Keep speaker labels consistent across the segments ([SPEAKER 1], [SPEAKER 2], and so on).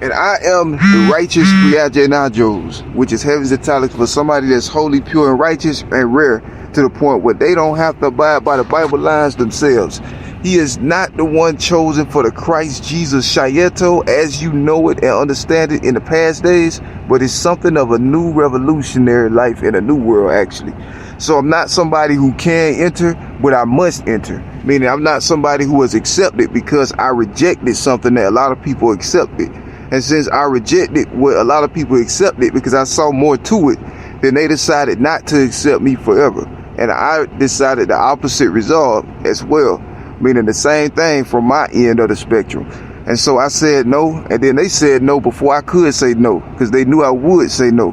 [SPEAKER 1] And I am the righteous Priagenajos, which is heaven's italics for somebody that's holy, pure, and righteous and rare to the point where they don't have to abide by the Bible lines themselves. He is not the one chosen for the Christ Jesus Shayeto as you know it and understand it in the past days, but it's something of a new revolutionary life in a new world, actually. So I'm not somebody who can enter, but I must enter. Meaning I'm not somebody who was accepted because I rejected something that a lot of people accepted. And since I rejected what a lot of people accepted because I saw more to it, then they decided not to accept me forever. And I decided the opposite result as well, meaning the same thing from my end of the spectrum. And so I said no, and then they said no before I could say no, because they knew I would say no.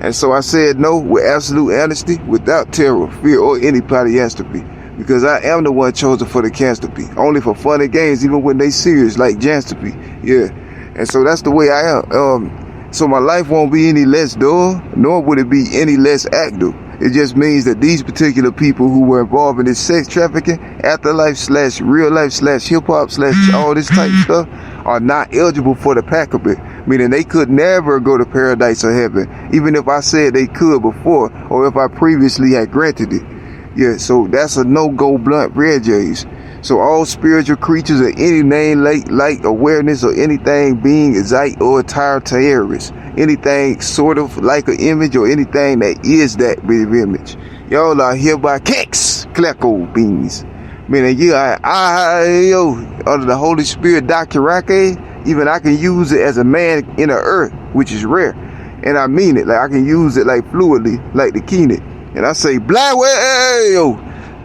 [SPEAKER 1] And so I said no with absolute honesty, without terror, fear, or any polyastrophe, because I am the one chosen for the canstrophe, only for fun and games, even when they serious, like janstrophe. Yeah. And so that's the way I am. So my life won't be any less dull, nor would it be any less active. It just means that these particular people who were involved in this sex trafficking, afterlife / real life / hip hop / all this type of stuff are not eligible for the pack of it. Meaning they could never go to paradise or heaven, even if I said they could before, or if I previously had granted it. Yeah, so that's a no-go blunt red jays. So all spiritual creatures of any name, light, awareness, or anything being exite or attire terrorists, anything sort of like an image or anything that is that bit of image, y'all are hereby kicks, clacko beans. Meaning yo, under the Holy Spirit doctrine, even I can use it as a man in the earth, which is rare. And I mean it, like I can use it like fluidly, like the keynet. And I say, black way, yo.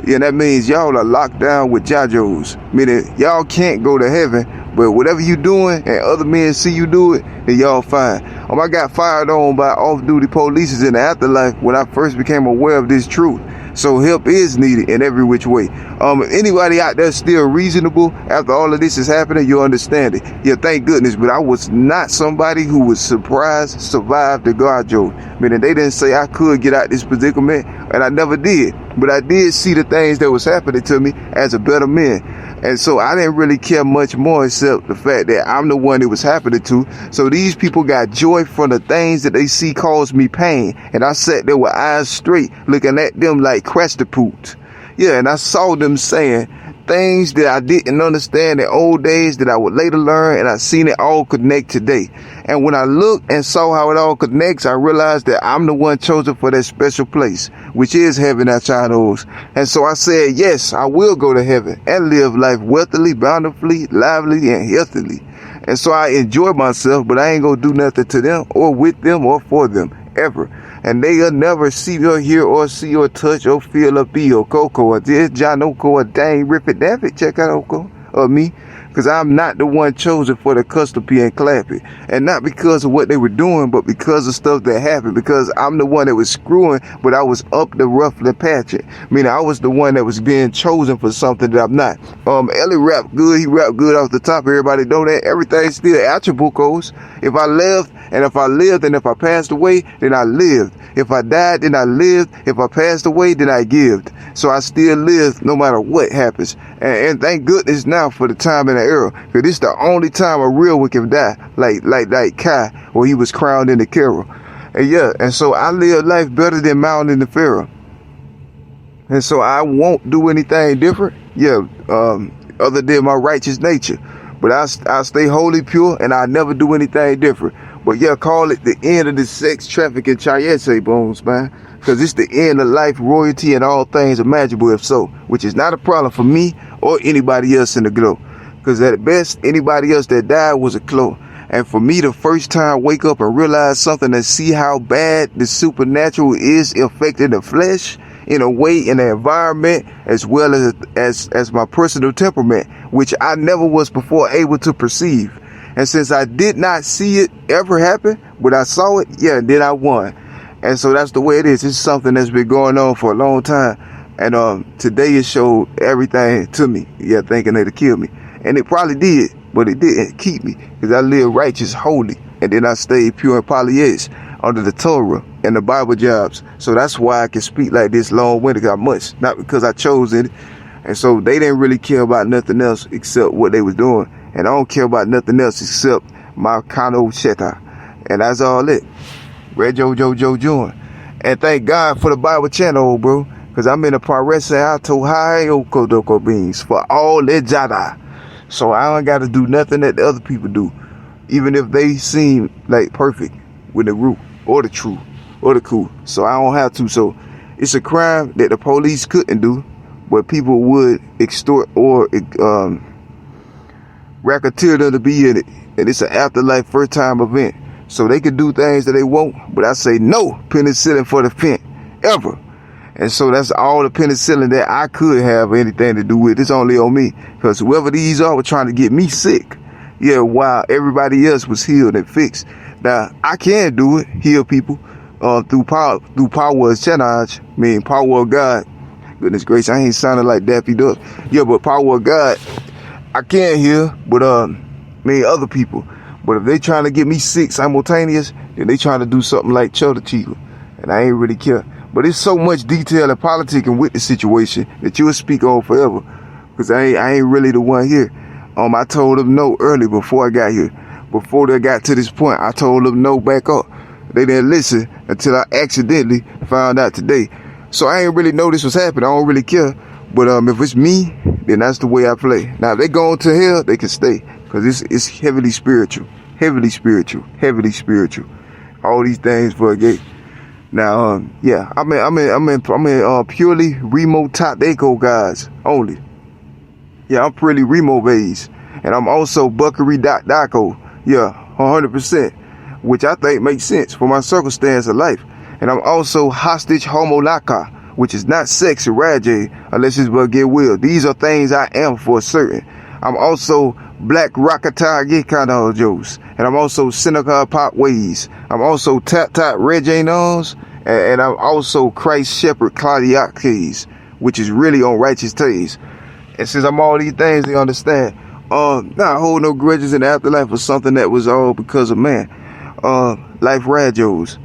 [SPEAKER 1] Yeah, that means y'all are locked down with jajos, meaning y'all can't go to heaven, but whatever you doing and other men see you do it, then y'all fine. I got fired on by off-duty police in the afterlife when I first became aware of this truth. So help is needed in every which way. If anybody out there still reasonable after all of this is happening, you'll understand it. Yeah, thank goodness. But I was not somebody who was surprised, survived the Garjo. Meaning they didn't say I could get out this predicament, and I never did. But I did see the things that was happening to me as a better man. And so I didn't really care much more except the fact that I'm the one it was happening to. So these people got joy from the things that they see cause me pain. And I sat there with eyes straight looking at them like crestapoot. Yeah, and I saw them saying things that I didn't understand in old days that I would later learn, and I seen it all connect today. And when I looked and saw how it all connects, I realized that I'm the one chosen for that special place, which is heaven at China's. And so I said, yes, I will go to heaven and live life wealthily, bountifully, lively, and healthily. And so I enjoy myself, but I ain't gonna do nothing to them or with them or for them ever. And they'll never see or hear or see or touch or feel or be or coco or this John Oko or dang rip it damn it check out Oko or me, because I'm not the one chosen for the custody and clap it. And not because of what they were doing, but because of stuff that happened. Because I'm the one that was screwing, but I was up the rough and patching. Meaning I was the one that was being chosen for something that I'm not. Ellie rap good, he rap good off the top. Everybody know that. Everything's still attributes. If I left, and if I lived, and if I passed away, then I lived. If I died, then I lived. If I passed away, then I gived. So I still live no matter what happens. And thank goodness now for the time and the era. Because this is the only time a real one can die. Like Kai, where he was crowned in the Carol. And yeah, and so I live life better than Mountain in the Pharaoh. And so I won't do anything different. Yeah, other than my righteous nature. But I stay wholly pure, and I never do anything different. But yeah, call it the end of the sex trafficking Chayese bones, man. Because it's the end of life, royalty, and all things imaginable, if so. Which is not a problem for me or anybody else in the glow. Because at best, anybody else that died was a clone. And for me, the first time wake up and realize something and see how bad the supernatural is affecting the flesh, in a way, in the environment, as well as my personal temperament, which I never was before able to perceive. And since I did not see it ever happen, but I saw it, yeah, then I won. And so that's the way it is. It's something that's been going on for a long time. And today it showed everything to me. Yeah, thinking it'd kill me. And it probably did, but it didn't keep me, because I lived righteous, holy, and then I stayed pure and polytheist under the Torah and the Bible jobs. So that's why I can speak like this long-winded. I must, not because I chose it. And so they didn't really care about nothing else except what they was doing. And I don't care about nothing else except Makano Sheta. And that's all it. Red Jojo Join. And thank God for the Bible channel, bro. Because I'm in a parese ato high okodoko beans for all that jada. So I don't got to do nothing that the other people do. Even if they seem like perfect with the root or the truth or the cool. So I don't have to. So it's a crime that the police couldn't do, but people would extort or racketeer them to be in it. And it's an afterlife first time event. So they can do things that they won't, but I say no penicillin for the fent ever. And so that's all the penicillin that I could have anything to do with. It's only on me. Because whoever these are were trying to get me sick. Yeah, while everybody else was healed and fixed. Now, I can do it, heal people, through power of Chanaj, meaning power of God. Goodness gracious, I ain't sounding like Daffy Duck. Yeah, but power of God, I can heal, but other people. But if they trying to get me sick simultaneous, then they trying to do something like Chota Chica. And I ain't really care. But it's so much detail and politics and with the situation that you'll speak on forever. Because I ain't really the one here. I told them no early before I got here. Before they got to this point, I told them no, back up. They didn't listen until I accidentally found out today. So I ain't really know this was happening. I don't really care. But if it's me, then that's the way I play. Now, if they going to hell, they can stay. Because it's heavily spiritual. Heavily spiritual. Heavily spiritual. All these things for a gate. Now, yeah, I'm in purely Remo Top Deco guys only. Yeah, I'm purely Remo based. And I'm also Buckery Daco. Yeah, 100%. Which I think makes sense for my circumstance of life. And I'm also Hostage Homolaka, which is not sex or Rajay, unless it's but get will. These are things I am for certain. I'm also Black Rakatar Gekano Joes. And I'm also Seneca Pop Ways. I'm also Tap Tap Reggae Nose. And I'm also Christ Shepherd Claudiates, which is really on righteous days. And since I'm all these things, they understand. Not hold no grudges in the afterlife for something that was all because of man. Life radios.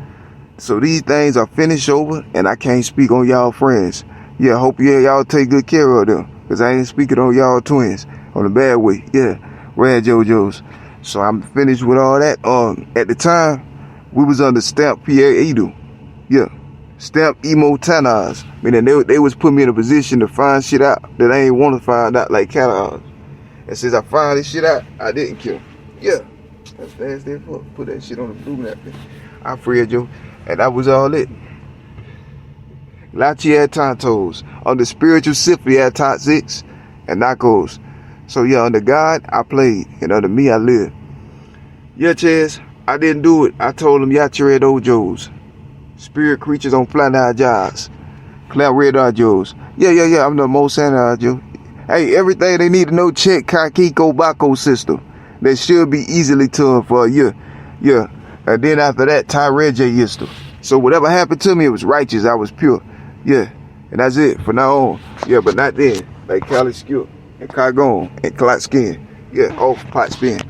[SPEAKER 1] So these things are finished over, and I can't speak on y'all friends. Yeah, hope y'all take good care of them. Because I ain't speaking on y'all twins. On the bad way. Yeah, Rad JoJo's. So I'm finished with all that. At the time, we was under Stamp PA Yeah. Stamp Emo Tanas. Meaning they was putting me in a position to find shit out that I ain't want to find out like catalogs. And since I found this shit out, I didn't kill. Yeah. That's fast there for. Put that shit on the blue napkin. I freed you. And that was all it. Lachi had Tontos. On the spiritual symphony at Tot 6 and Knuckles. So yeah, under God, I played. And under me, I lived. Yeah, Chaz, I didn't do it. I told them Yachire Dojos. Spirit creatures on Flat Jobs. Cloud Red Jos. Yeah, I'm the most Santa Joe. Hey, everything they need to know, check Kakiko Bako system. That should be easily turned for a year. Yeah. And then after that, Tyree J used to. So whatever happened to me, it was righteous. I was pure. Yeah. And that's it for now on. Yeah, but not then. Like Cali Skill and Kagon and Clot Skin. Yeah, off pot spin.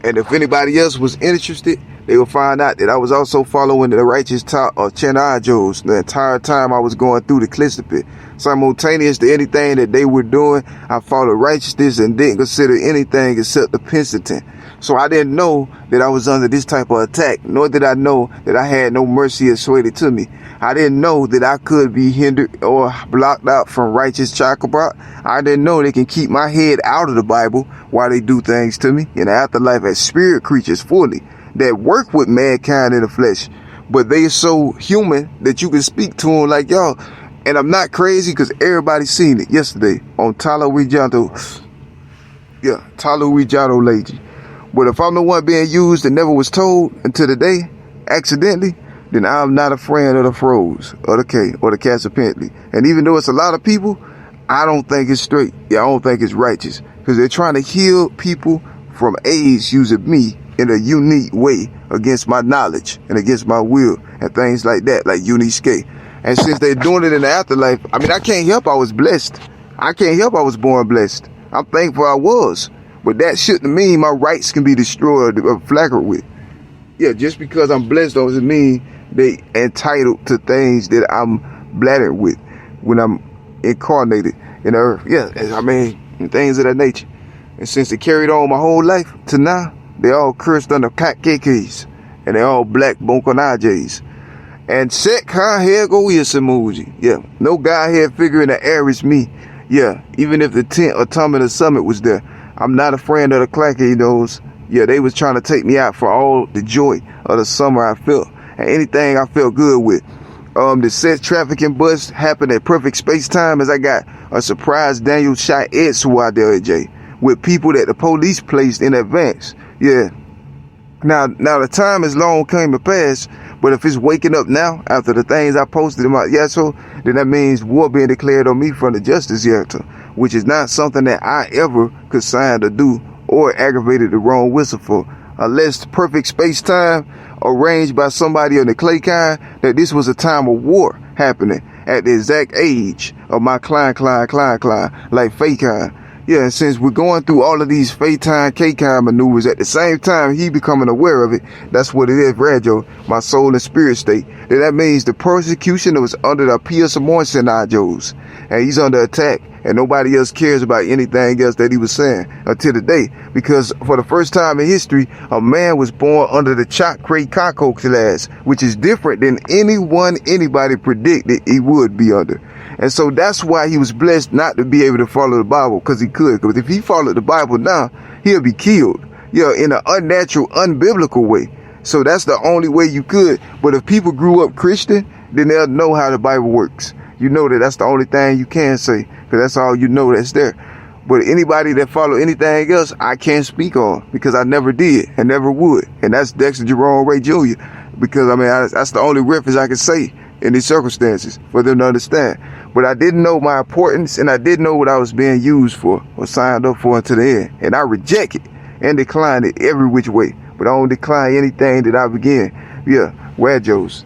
[SPEAKER 1] And if anybody else was interested, they will find out that I was also following the righteous talk of Chenajos the entire time I was going through the Clistopit. Simultaneous to anything that they were doing, I followed righteousness and didn't consider anything except the Pincerton. So I didn't know that I was under this type of attack, nor did I know that I had no mercy assuaded to me. I didn't know that I could be hindered or blocked out from righteous Chakabrat. I didn't know they can keep my head out of the Bible while they do things to me in the afterlife as spirit creatures fully that work with mankind in the flesh. But they are so human that you can speak to them like y'all. And I'm not crazy because everybody seen it yesterday on Talo Wijato. Yeah, Talo Wijato Lady. But if I'm the one being used and never was told until today, accidentally, then I'm not a friend of the Froze or the K or the Cats apparently. And even though it's a lot of people, I don't think it's straight. Yeah, I don't think it's righteous. Because they're trying to heal people from AIDS using me in a unique way against my knowledge and against my will and things like that, like unique. And since they're doing it in the afterlife, I mean, I can't help I was blessed. I can't help I was born blessed. I'm thankful I was. But that shouldn't mean my rights can be destroyed or flaggered with. Yeah, just because I'm blessed doesn't mean they entitled to things that I'm bladdered with when I'm incarnated in the earth. Yeah, I mean, things of that nature. And since it carried on my whole life to now, They all cursed under KKs. And they all black Bonkonajs. And Sek ha here go is emoji. Yeah. No guy here figure in the air is me. Yeah. Even if the tent or Terminal Summit was there. I'm not a friend of the clackados. Yeah, they was trying to take me out for all the joy of the summer I felt. And anything I felt good with. The sex trafficking bust happened at perfect space time as I got a surprise Daniel shot Ed Swat there, Jay, with people that the police placed in advance. Yeah. Now the time is long came to pass, but if it's waking up now after the things I posted in my Yasso, then that means war being declared on me from the Justice Yelter, which is not something that I ever could sign to do or aggravated the wrong whistle for, unless perfect space time arranged by somebody on the clay kind that this was a time of war happening at the exact age of my Klein, like fake kind. Yeah, and since we're going through all of these Phaeton K-kind maneuvers at the same time, he becoming aware of it. That's what it is, Radio, my soul and spirit state. And that means the persecution that was under the Pia Samoan scenarios. And he's under attack. And nobody else cares about anything else that he was saying until today. Because for the first time in history, a man was born under the Chakre Kako class, which is different than anybody predicted he would be under. And so that's why he was blessed not to be able to follow the Bible, because he could. Because if he followed the Bible now, he'll be killed, in an unnatural, unbiblical way. So that's the only way you could. But if people grew up Christian, then they'll know how the Bible works. You know that's the only thing you can say, because that's all you know that's there. But anybody that follow anything else, I can't speak on, because I never did and never would. And that's Dexter Jerome Ray Jr. Because, that's the only reference I can say in these circumstances for them to understand. But I didn't know my importance, and I didn't know what I was being used for or signed up for until the end. And I reject it and decline it every which way. But I don't decline anything that I begin. Yeah, Wajos.